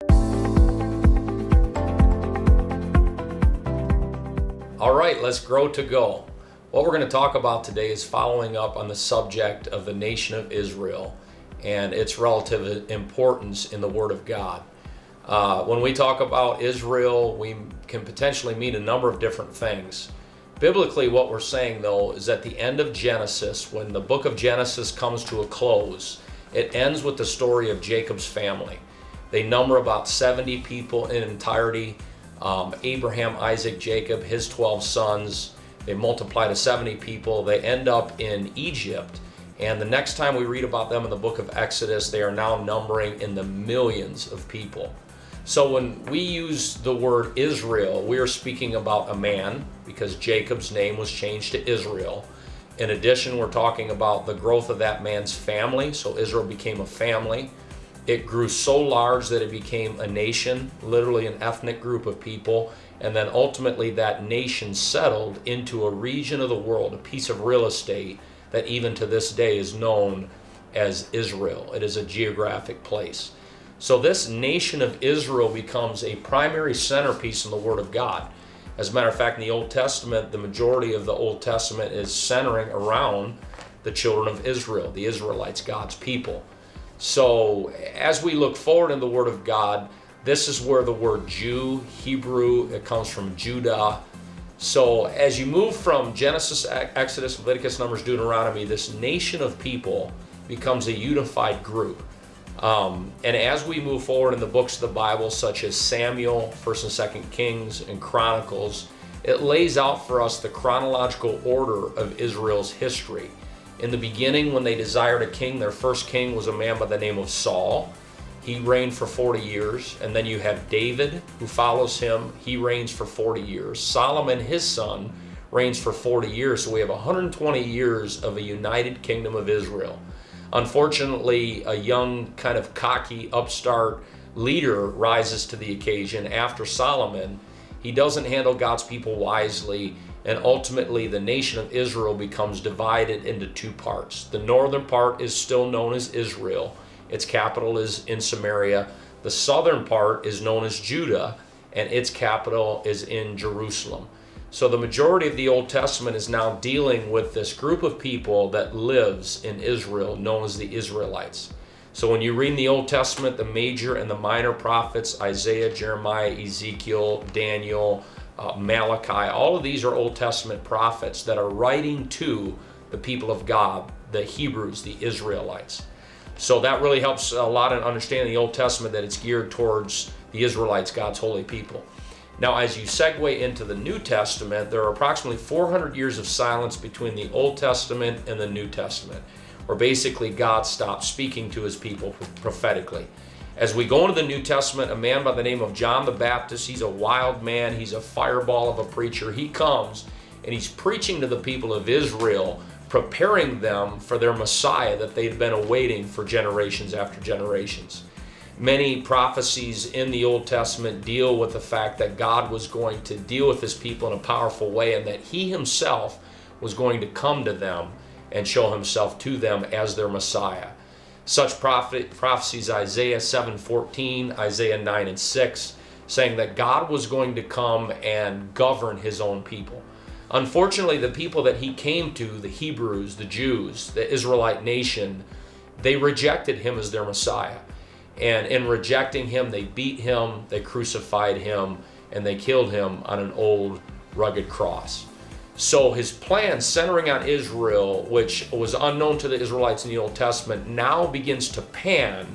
All right, let's grow to go. What we're going to talk about today is following up on the subject of the nation of Israel and its relative importance in the Word of God. When we talk about Israel, we can potentially mean a number of different things. Biblically, what we're saying, though, is at the end of Genesis, when the book of Genesis comes to a close, it ends with the story of Jacob's family. They number about 70 people in entirety. Abraham, Isaac, Jacob, his 12 sons. They multiply to 70 people. They end up in Egypt. And the next time we read about them in the book of Exodus, they are now numbering in the millions of people. So when we use the word Israel, we are speaking about a man, because Jacob's name was changed to Israel. In addition, we're talking about the growth of that man's family. So Israel became a family. It grew so large that it became a nation, literally an ethnic group of people. And then ultimately that nation settled into a region of the world, a piece of real estate that even to this day is known as Israel. It is a geographic place. So this nation of Israel becomes a primary centerpiece in the Word of God. As a matter of fact, in the Old Testament, the majority of the Old Testament is centering around the children of Israel, the Israelites, God's people. So as we look forward in the Word of God, this is where the word Jew, Hebrew, it comes from Judah. So as you move from Genesis, Exodus, Leviticus, Numbers, Deuteronomy, this nation of people becomes a unified group. And as we move forward in the books of the Bible, such as Samuel, 1st and 2nd Kings, and Chronicles, it lays out for us the chronological order of Israel's history. In the beginning, when they desired a king, their first king was a man by the name of Saul. He reigned for 40 years. And then you have David, who follows him. He reigns for 40 years. Solomon, his son, reigns for 40 years. So we have 120 years of a united kingdom of Israel. Unfortunately, a young, kind of cocky, upstart leader rises to the occasion after Solomon. He doesn't handle God's people wisely. And ultimately, the nation of Israel becomes divided into two parts. The northern part is still known as Israel. Its capital is in Samaria. The southern part is known as Judah, and its capital is in Jerusalem. So the majority of the Old Testament is now dealing with this group of people that lives in Israel, known as the Israelites. So when you read in the Old Testament, the major and the minor prophets, Isaiah, Jeremiah, Ezekiel, Daniel, Malachi, all of these are Old Testament prophets that are writing to the people of God, the Hebrews, the Israelites. So that really helps a lot in understanding the Old Testament, that it's geared towards the Israelites, God's holy people. Now, as you segue into the New Testament, there are approximately 400 years of silence between the Old Testament and the New Testament, where basically God stopped speaking to his people prophetically. As we go into the New Testament, a man by the name of John the Baptist, he's a wild man, he's a fireball of a preacher. He comes and he's preaching to the people of Israel, preparing them for their Messiah that they've been awaiting for generations after generations. Many prophecies in the Old Testament deal with the fact that God was going to deal with his people in a powerful way, and that he himself was going to come to them and show himself to them as their Messiah. Such prophecies, Isaiah 7:14, Isaiah 9:6, saying that God was going to come and govern his own people. Unfortunately, the people that he came to, the Hebrews, the Jews, the Israelite nation, they rejected him as their Messiah. And in rejecting him, they beat him, they crucified him, and they killed him on an old rugged cross. So his plan centering on Israel, which was unknown to the Israelites in the Old Testament, now begins to pan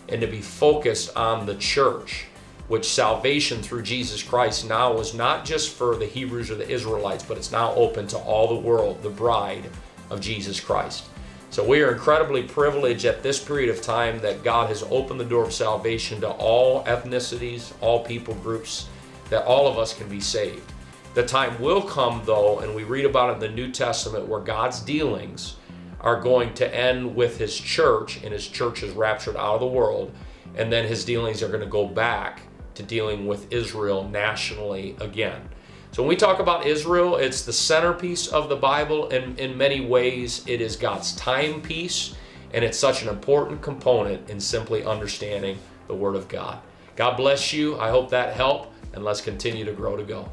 and to be focused on the church, which salvation through Jesus Christ now was not just for the Hebrews or the Israelites, but it's now open to all the world, the bride of Jesus Christ. So we are incredibly privileged at this period of time that God has opened the door of salvation to all ethnicities, all people groups, that all of us can be saved. The time will come, though, and we read about it in the New Testament, where God's dealings are going to end with his church, and his church is raptured out of the world, and then his dealings are going to go back to dealing with Israel nationally again. So when we talk about Israel, it's the centerpiece of the Bible. In many ways, it is God's timepiece, and it's such an important component in simply understanding the Word of God. God bless you. I hope that helped, and let's continue to grow to go.